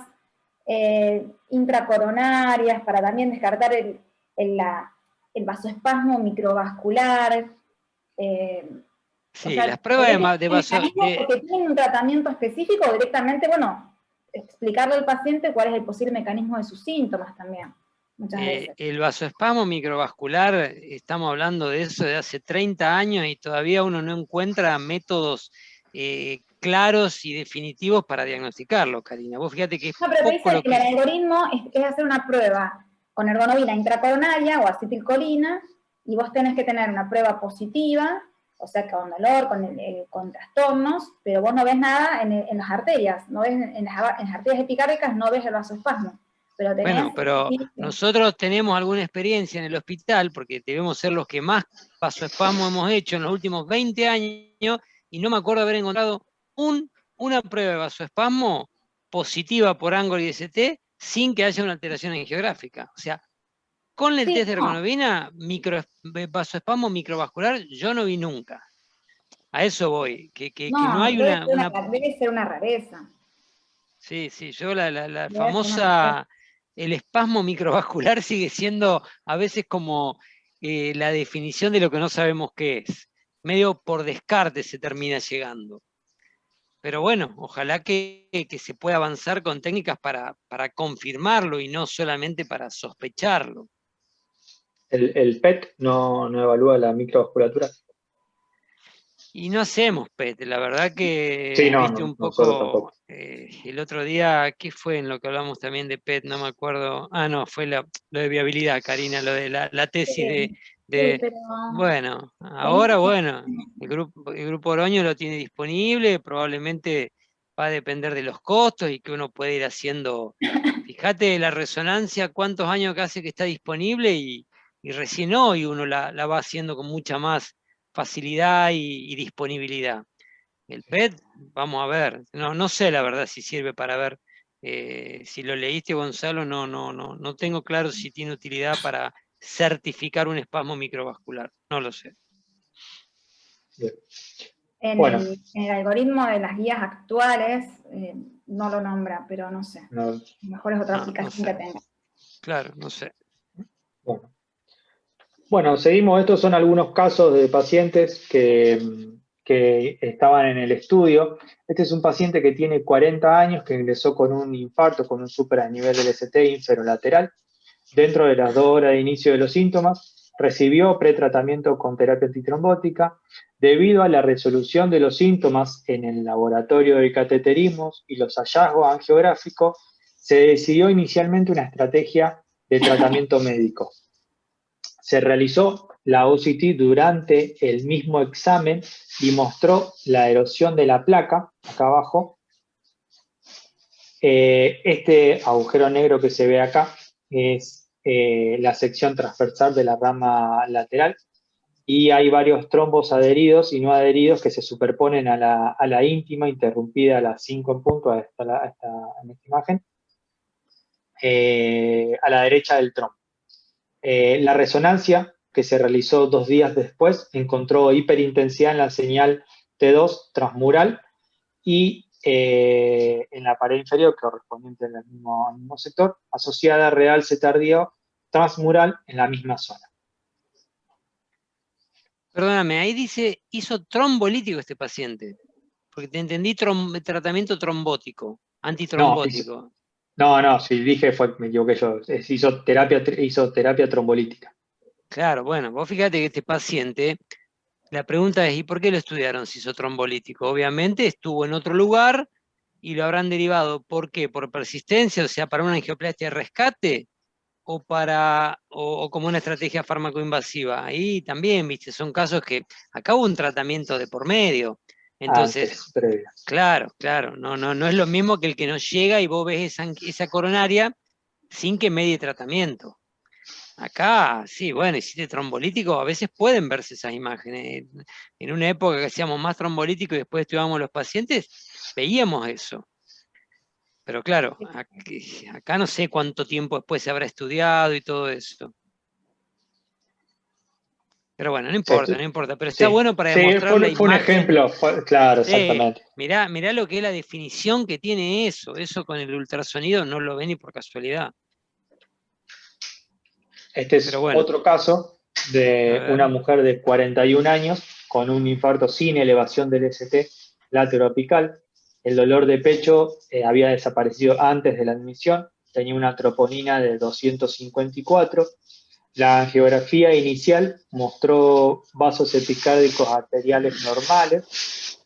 intracoronarias, para también descartar el vasoespasmo microvascular. Sí, O sea, las pruebas de vaso... porque tienen un tratamiento específico o directamente, bueno, explicarle al paciente cuál es el posible mecanismo de sus síntomas también, muchas veces. el vasoespasmo microvascular, estamos hablando de eso de hace 30 años y todavía uno no encuentra métodos claros y definitivos para diagnosticarlo, Karina. Vos fíjate que es No, pero te poco dice lo que el que... algoritmo es hacer una prueba con ergonovina intracoronaria o acetilcolina, y vos tenés que tener una prueba positiva, o sea, con dolor, con trastornos, pero vos no ves nada en las arterias, no ves en las arterias epicárdicas, no ves el vasoespasmo. Pero tenés, Bueno, pero nosotros tenemos alguna experiencia en el hospital, porque debemos ser los que más vasoespasmo hemos hecho en los últimos 20 años, y no me acuerdo haber encontrado una prueba de vasoespasmo positiva por Angor y DST sin que haya una alteración angiográfica. O sea, con el test de ergonovina, vasoespasmo microvascular, yo no vi nunca. A eso voy, que no hay debe ser una rareza. Sí, yo la famosa, el espasmo microvascular sigue siendo a veces como la definición de lo que no sabemos qué es. Medio por descarte se termina llegando. Pero bueno, ojalá que se pueda avanzar con técnicas para confirmarlo y no solamente para sospecharlo. ¿El PET no evalúa la microvasculatura? Y no hacemos PET, la verdad que, Sí, viste, un nosotros poco, tampoco. el otro día, ¿qué fue en lo que hablamos también de PET? No me acuerdo. Ah, no, fue lo de viabilidad, Karina, lo de la tesis pero bueno, ahora, bueno, el grupo Oroño lo tiene disponible, probablemente va a depender de los costos y que uno puede ir haciendo, fíjate la resonancia, cuántos años que hace que está disponible y recién hoy uno la va haciendo con mucha más facilidad y disponibilidad. El PET, vamos a ver, no sé la verdad si sirve para ver, si lo leíste Gonzalo, no tengo claro si tiene utilidad para certificar un espasmo microvascular, no lo sé. En el algoritmo de las guías actuales no lo nombra, pero no sé. A lo mejor es otra aplicación que tenga. Claro, no sé. Bueno, seguimos. Estos son algunos casos de pacientes que estaban en el estudio. Este es un paciente que tiene 40 años, que ingresó con un infarto, con un súper a nivel del ST inferolateral. Dentro de las 2 horas de inicio de los síntomas, recibió pretratamiento con terapia antitrombótica. Debido a la resolución de los síntomas en el laboratorio de cateterismos y los hallazgos angiográficos, se decidió inicialmente una estrategia de tratamiento médico. Se realizó la OCT durante el mismo examen y mostró la erosión de la placa, acá abajo. Este agujero negro que se ve acá es la sección transversal de la rama lateral, y hay varios trombos adheridos y no adheridos que se superponen a la íntima, interrumpida a las 5 en punto, en esta imagen, a la derecha del trombo. La resonancia, que se realizó 2 días después, encontró hiperintensidad en la señal T2 transmural y en la pared inferior, correspondiente al mismo sector, asociada a realce tardío transmural en la misma zona. Perdóname, ahí dice, hizo trombolítico este paciente, porque te entendí tratamiento trombótico, antitrombótico. No, si dije, me equivoqué yo, hizo terapia trombolítica. Claro, bueno, vos fíjate que este paciente, la pregunta es, ¿y por qué lo estudiaron si hizo trombolítico? Obviamente estuvo en otro lugar y lo habrán derivado, ¿por qué? ¿Por persistencia, o sea, para una angioplastia de rescate? ¿O como una estrategia fármaco-invasiva? Ahí también, viste, son casos que acá hubo un tratamiento de por medio. Entonces, previo. claro, no es lo mismo que el que nos llega y vos ves esa coronaria sin que medie tratamiento. Acá, sí, bueno, hiciste trombolítico, a veces pueden verse esas imágenes. En una época que hacíamos más trombolítico y después estudiábamos los pacientes, veíamos eso. Pero claro, acá no sé cuánto tiempo después se habrá estudiado y todo eso. Pero bueno, no importa. Pero está bueno para demostrar la imagen. Fue un ejemplo, claro, Sí, exactamente. mirá lo que es la definición que tiene eso. Eso con el ultrasonido no lo ve ni por casualidad. Este es otro caso de una mujer de 41 años con un infarto sin elevación del ST lateroapical. El dolor de pecho había desaparecido antes de la admisión, tenía una troponina de 254. La angiografía inicial mostró vasos epicárdicos arteriales normales,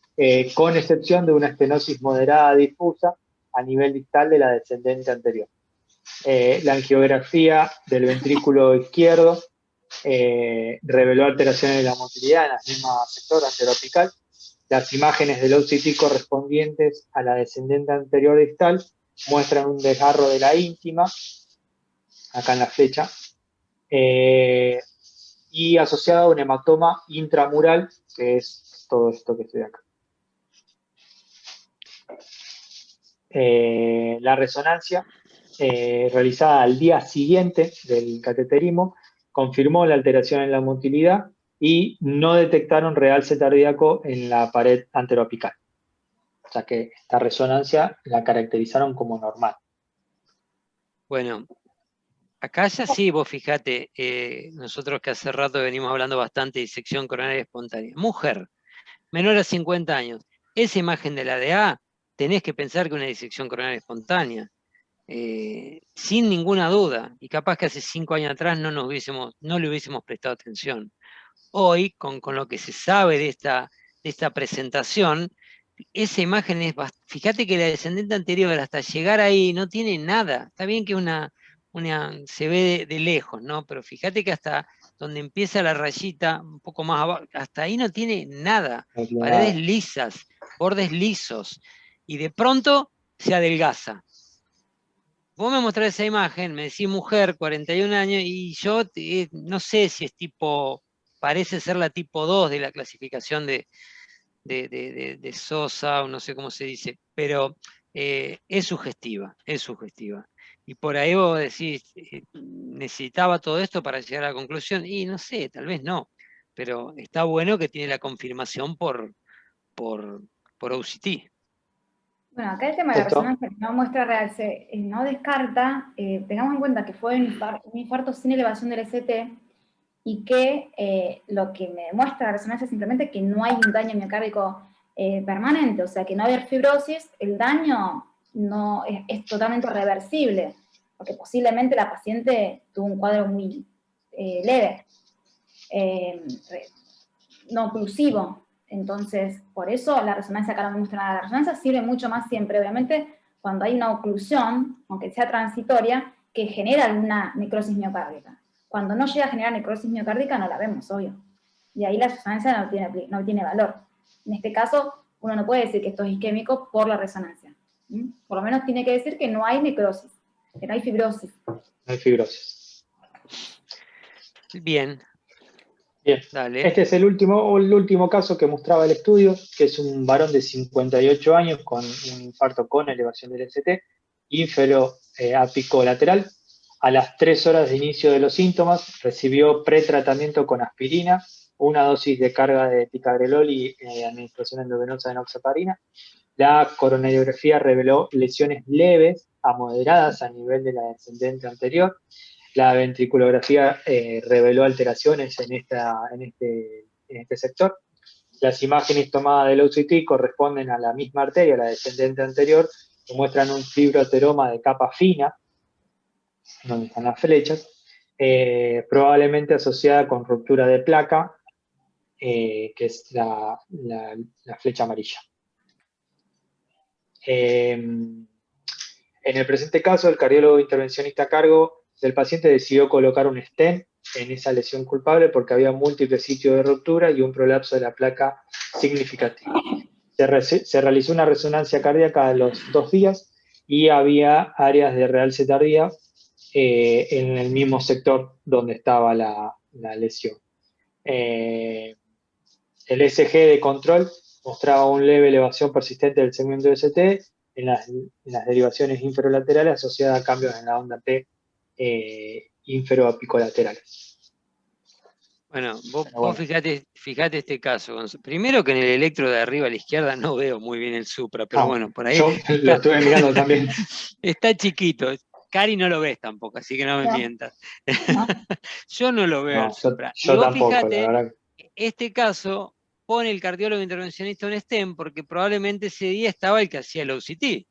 con excepción de una estenosis moderada difusa a nivel distal de la descendente anterior. La angiografía del ventrículo izquierdo reveló alteraciones de la motilidad en el mismo sector anteroapical. Las imágenes del OCT correspondientes a la descendente anterior distal muestran un desgarro de la íntima, acá en la flecha, y asociado a un hematoma intramural, que es todo esto que estoy acá. La resonancia realizada al día siguiente del cateterismo confirmó la alteración en la motilidad y no detectaron realce cardíaco en la pared anteroapical. O sea que esta resonancia la caracterizaron como normal. Bueno, acá ya sí, vos fijate, nosotros que hace rato venimos hablando bastante de disección coronaria espontánea. Mujer, menor a 50 años. Esa imagen de la DA, tenés que pensar que una disección coronaria espontánea. Sin ninguna duda, y capaz que hace 5 años atrás no le hubiésemos prestado atención. Hoy, con lo que se sabe de esta presentación, esa imagen es, fíjate que la descendente anterior hasta llegar ahí no tiene nada. Está bien que se ve de lejos, ¿no? Pero fíjate que hasta donde empieza la rayita, un poco más abajo, hasta ahí no tiene nada. Paredes lisas, bordes lisos, y de pronto se adelgaza. Vos me mostrás esa imagen, me decís mujer, 41 años, y yo no sé si es parece ser la tipo 2 de la clasificación de Sosa, o no sé cómo se dice, pero es sugestiva. Y por ahí vos decís, ¿necesitaba todo esto para llegar a la conclusión? Y no sé, tal vez no, pero está bueno que tiene la confirmación por OCT. Bueno, acá el tema de la resonancia no muestra realce, no descarta, tengamos en cuenta que fue un infarto sin elevación del ST y que lo que me demuestra la resonancia es simplemente que no hay un daño miocárdico permanente, o sea que no haber fibrosis, el daño no es totalmente reversible, porque posiblemente la paciente tuvo un cuadro muy leve, no oclusivo. Entonces, por eso la resonancia acá no me muestra nada. La resonancia sirve mucho más siempre, obviamente, cuando hay una oclusión, aunque sea transitoria, que genera alguna necrosis miocárdica. Cuando no llega a generar necrosis miocárdica, no la vemos, obvio. Y ahí la resonancia no tiene valor. En este caso, uno no puede decir que esto es isquémico por la resonancia. Por lo menos tiene que decir que no hay necrosis. que no hay fibrosis. No hay fibrosis. Bien, Bien. dale. Este es el último caso que mostraba el estudio, que es un varón de 58 años con un infarto con elevación del ST, ínfero-ápico lateral. A las 3 horas de inicio de los síntomas, recibió pretratamiento con aspirina, una dosis de carga de ticagrelol y administración endovenosa de enoxaparina. La coronariografía reveló lesiones leves a moderadas a nivel de la descendente anterior. La ventriculografía reveló alteraciones en este sector. Las imágenes tomadas del OCT corresponden a la misma arteria, la descendente anterior, que muestran un fibroateroma de capa fina, donde están las flechas, probablemente asociada con ruptura de placa, que es la flecha amarilla. En el presente caso, el cardiólogo intervencionista a cargo del paciente decidió colocar un stent en esa lesión culpable porque había múltiples sitios de ruptura y un prolapso de la placa significativo. Se realizó una resonancia cardíaca a los 2 días y había áreas de realce tardía en el mismo sector donde estaba la lesión. El ECG de control mostraba una leve elevación persistente del segmento de ST en las derivaciones inferolaterales asociadas a cambios en la onda T inferoapicolaterales. Bueno, vos fijate este caso. Primero que en el electro de arriba a la izquierda no veo muy bien el supra, pero bueno, por ahí Yo lo estuve mirando también. Está chiquito. Cari no lo ves tampoco, así que no me mientas. No. Yo no lo veo el supra. Yo y vos tampoco, fijate, la verdad. este caso pone el cardiólogo intervencionista un stent porque probablemente ese día estaba el que hacía el OCT.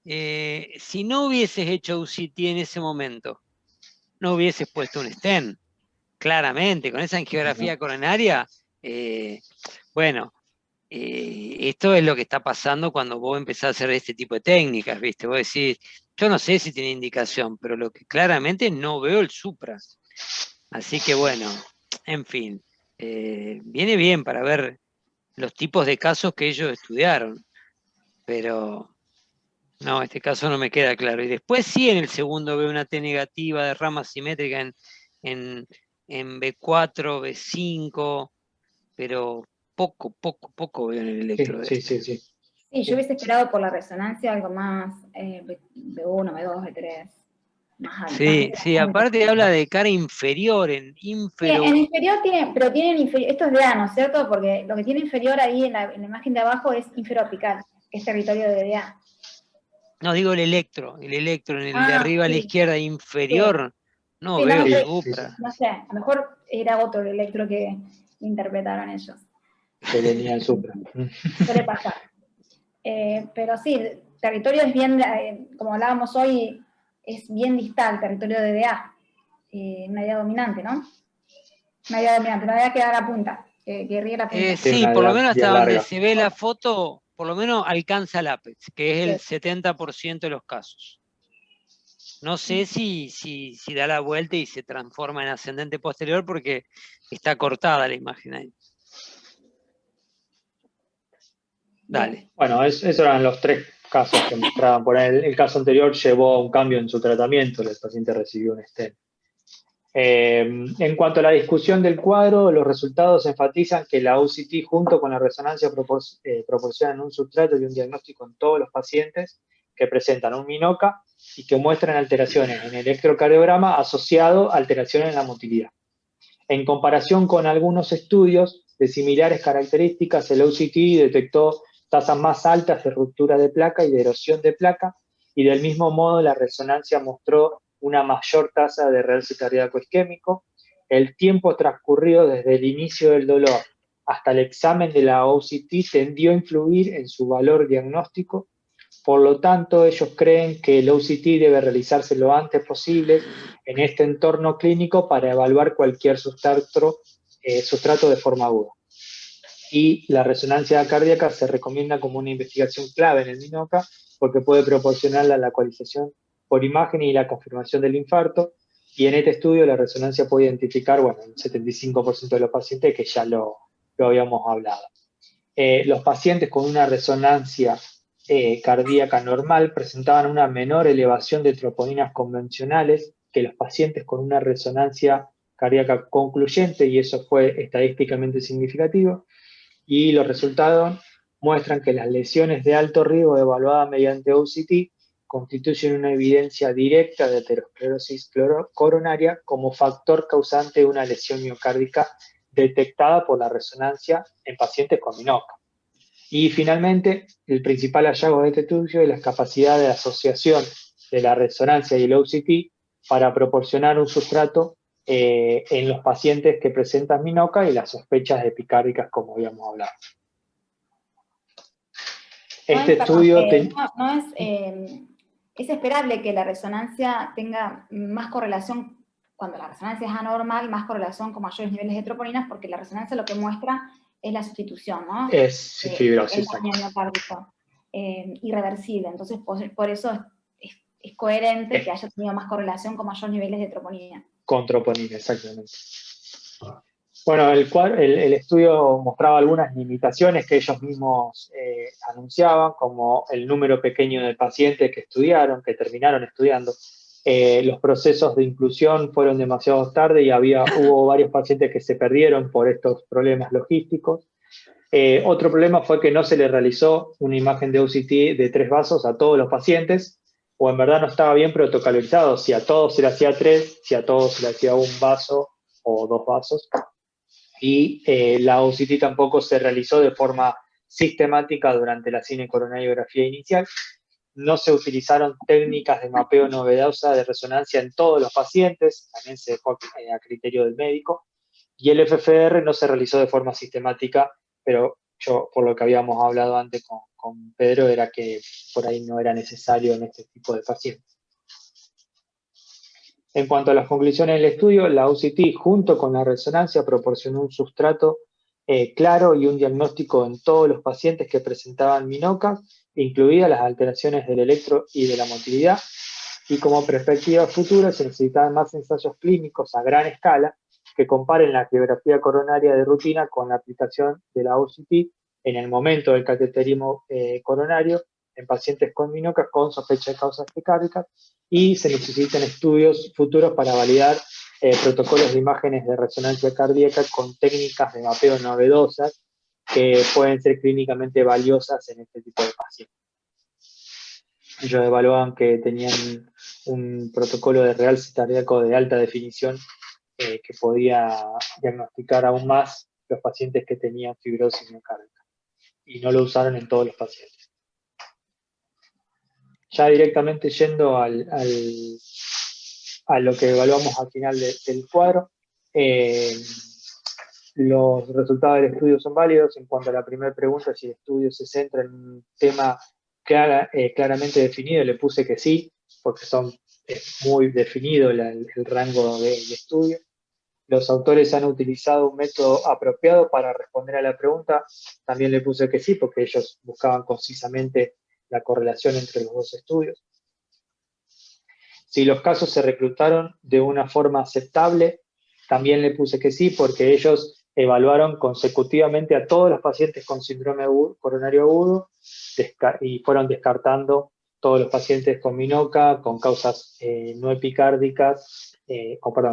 Si no hubieses hecho OCT en ese momento, no hubieses puesto un stent. Claramente, con esa angiografía coronaria, bueno, esto es lo que está pasando cuando vos empezás a hacer este tipo de técnicas, ¿viste? Vos decís, yo no sé si tiene indicación, pero lo que claramente no veo el supra. Así que bueno, en fin, viene bien para ver los tipos de casos que ellos estudiaron, pero no, este caso no me queda claro. Y después sí, en el segundo veo una T negativa de rama simétrica en B4, B5, pero poco veo en el electro. Sí. Sí, yo hubiese esperado por la resonancia algo más B1, B2, B3, más alto. Sí, aparte habla de cara inferior, en inferior. Sí, en inferior tiene, pero tienen inferior, esto es DA, ¿no es cierto? Porque lo que tiene inferior ahí en la imagen de abajo es inferoapical, que es territorio de DA. No, digo el electro en el de arriba a la izquierda inferior, no sí, veo no, supra. No sé, a lo mejor era otro el electro que interpretaron ellos. Que venía el supra. Suele pasar. Pero sí, el territorio es bien, como hablábamos hoy, es bien distal, territorio de DA. Una idea dominante, ¿no? Una idea dominante, una idea que da la punta, que ríe la punta. Sí, por lo menos hasta donde se ve la foto, por lo menos alcanza el ápex, que es el 70% de los casos. No sé si da la vuelta y se transforma en ascendente posterior porque está cortada la imagen ahí. Dale. Bueno, esos eran los 3 casos que mostraban por ahí. El caso anterior llevó a un cambio en su tratamiento, el paciente recibió un stent. En cuanto a la discusión del cuadro, los resultados enfatizan que la OCT junto con la resonancia proporcionan un sustrato y un diagnóstico en todos los pacientes que presentan un MINOCA y que muestran alteraciones en el electrocardiograma asociado a alteraciones en la motilidad. En comparación con algunos estudios de similares características, el OCT detectó tasas más altas de ruptura de placa y de erosión de placa, y del mismo modo la resonancia mostró una mayor tasa de realce cardíaco isquémico. El tiempo transcurrido desde el inicio del dolor hasta el examen de la OCT tendió a influir en su valor diagnóstico. Por lo tanto, ellos creen que el OCT debe realizarse lo antes posible en este entorno clínico para evaluar cualquier sustrato de forma aguda. Y la resonancia cardíaca se recomienda como una investigación clave en el MINOCA porque puede proporcionar la localización por imagen y la confirmación del infarto. Y en este estudio la resonancia puede identificar, bueno, el 75% de los pacientes, que ya lo habíamos hablado. Los pacientes con una resonancia cardíaca normal presentaban una menor elevación de troponinas convencionales que los pacientes con una resonancia cardíaca concluyente, y eso fue estadísticamente significativo, y los resultados muestran que las lesiones de alto riesgo evaluadas mediante OCT constituyen una evidencia directa de aterosclerosis coronaria como factor causante de una lesión miocárdica detectada por la resonancia en pacientes con MINOCA. Y finalmente, el principal hallazgo de este estudio es la capacidad de asociación de la resonancia y el OCT para proporcionar un sustrato en los pacientes que presentan MINOCA y las sospechas epicárdicas, como habíamos hablado. Este estudio... Es esperable que la resonancia tenga más correlación, cuando la resonancia es anormal, más correlación con mayores niveles de troponinas, porque la resonancia lo que muestra es la sustitución, ¿no? Es fibrosis. El daño miocárdico irreversible. Entonces, por eso es coherente que haya tenido más correlación con mayores niveles de troponina. Con troponina, exactamente. Bueno, el estudio mostraba algunas limitaciones que ellos mismos anunciaban, como el número pequeño de pacientes que estudiaron, que terminaron estudiando. Los procesos de inclusión fueron demasiado tarde y hubo varios pacientes que se perdieron por estos problemas logísticos. Otro problema fue que no se le realizó una imagen de OCT de 3 vasos a todos los pacientes, o en verdad no estaba bien protocolarizado, si a todos se le hacía 3, si a todos se le hacía 1 vaso o 2 vasos. Y la OCT tampoco se realizó de forma sistemática durante la cinecoronariografía inicial. No se utilizaron técnicas de mapeo novedosa de resonancia en todos los pacientes, también se dejó a criterio del médico. Y el FFR no se realizó de forma sistemática, pero por lo que habíamos hablado antes con Pedro, era que por ahí no era necesario en este tipo de pacientes. En cuanto a las conclusiones del estudio, la OCT junto con la resonancia proporcionó un sustrato claro y un diagnóstico en todos los pacientes que presentaban MINOCA, incluidas las alteraciones del electro y de la motilidad, y como perspectiva futura se necesitaban más ensayos clínicos a gran escala que comparen la angiografía coronaria de rutina con la aplicación de la OCT en el momento del cateterismo coronario en pacientes con MINOCA con sospecha de causas epicárdicas, y se necesitan estudios futuros para validar protocolos de imágenes de resonancia cardíaca con técnicas de mapeo novedosas que pueden ser clínicamente valiosas en este tipo de pacientes. Ellos evaluaban que tenían un protocolo de realce cardíaco de alta definición que podía diagnosticar aún más los pacientes que tenían fibrosis miocárdica, y no lo usaron en todos los pacientes. Ya directamente yendo a lo que evaluamos al final del cuadro, los resultados del estudio son válidos. En cuanto a la primera pregunta, si el estudio se centra en un tema claramente definido, le puse que sí, porque son muy definido el rango de estudio. Los autores han utilizado un método apropiado para responder a la pregunta, también le puse que sí, porque ellos buscaban concisamente la correlación entre los dos estudios. Si los casos se reclutaron de una forma aceptable, también le puse que sí, porque ellos evaluaron consecutivamente a todos los pacientes con síndrome coronario agudo y fueron descartando todos los pacientes con MINOCA, con causas no epicárdicas,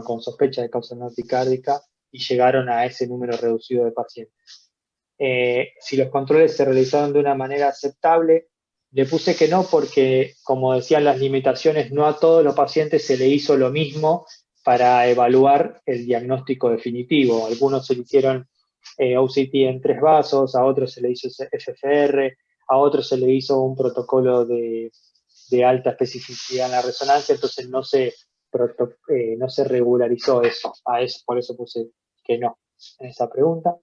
con sospecha de causa no epicárdica, y llegaron a ese número reducido de pacientes. Si los controles se realizaron de una manera aceptable, le puse que no, porque, como decían las limitaciones, no a todos los pacientes se le hizo lo mismo para evaluar el diagnóstico definitivo. A algunos se le hicieron OCT en 3 vasos, a otros se le hizo FFR, a otros se le hizo un protocolo de alta especificidad en la resonancia, entonces no se regularizó eso. Por eso puse que no en esa pregunta.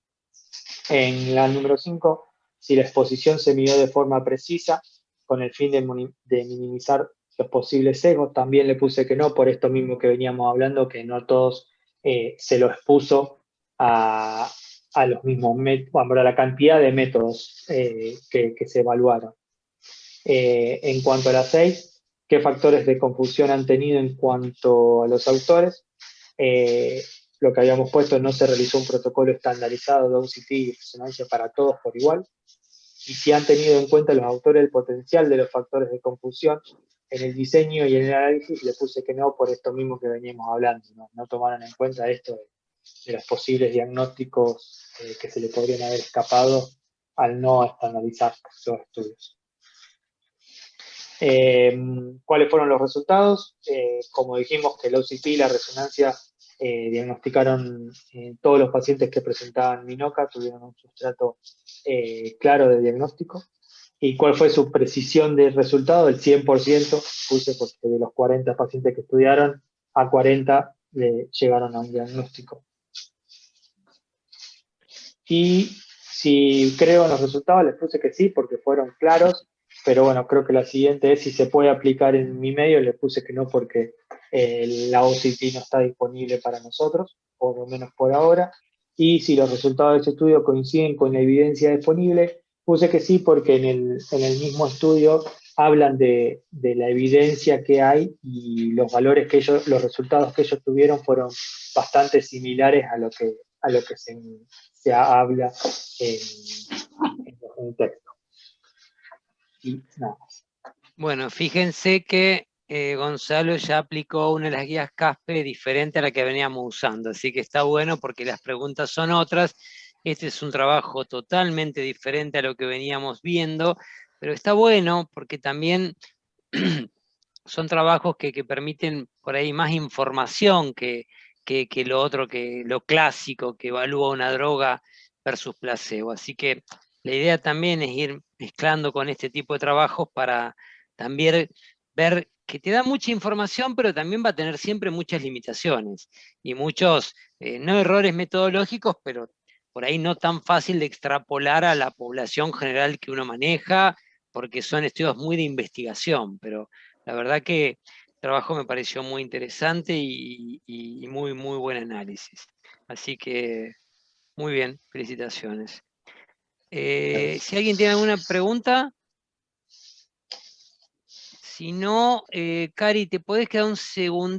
En la número 5, si la exposición se midió de forma precisa con el fin de minimizar los posibles sesgos, también le puse que no, por esto mismo que veníamos hablando, que no a todos se lo expuso a los mismos métodos, a la cantidad de métodos que se evaluaron. En cuanto a las 6, ¿qué factores de confusión han tenido en cuanto a los autores? Lo que habíamos puesto, no se realizó un protocolo estandarizado de OCT y resonancia para todos por igual. y si han tenido en cuenta los autores el potencial de los factores de confusión en el diseño y en el análisis. Le puse que no por esto mismo que veníamos hablando, no tomaron en cuenta esto de los posibles diagnósticos que se le podrían haber escapado al no estandarizar los estudios. ¿Cuáles fueron los resultados? Como dijimos que el OCT y la resonancia diagnosticaron todos los pacientes que presentaban MINOCA, tuvieron un sustrato claro de diagnóstico. ¿Y cuál fue su precisión de resultado? El 100%, puse porque de los 40 pacientes que estudiaron, a 40 llegaron a un diagnóstico. Y si creo en los resultados, les puse que sí, porque fueron claros, pero bueno, creo que la siguiente es si se puede aplicar en mi medio. Les puse que no, porque la OCT no está disponible para nosotros, por lo menos por ahora. Y si los resultados de este estudio coinciden con la evidencia disponible, puse que sí, porque en el mismo estudio hablan de la evidencia que hay, y los valores que los resultados que ellos tuvieron fueron bastante similares a lo que se habla en un texto. Y nada más. Bueno, fíjense que Gonzalo ya aplicó una de las guías CASPE diferente a la que veníamos usando, así que está bueno porque las preguntas son otras. Este es un trabajo totalmente diferente a lo que veníamos viendo, pero está bueno porque también son trabajos que permiten por ahí más información que lo otro, que lo clásico, que evalúa una droga versus placebo. Así que la idea también es ir mezclando con este tipo de trabajos para también ver que te da mucha información, pero también va a tener siempre muchas limitaciones y muchos, no errores metodológicos, pero por ahí no tan fácil de extrapolar a la población general que uno maneja, porque son estudios muy de investigación, pero la verdad que el trabajo me pareció muy interesante y muy, muy buen análisis. Así que, muy bien, felicitaciones. Si alguien tiene alguna pregunta, si no, Cari, ¿te podés quedar un segundo?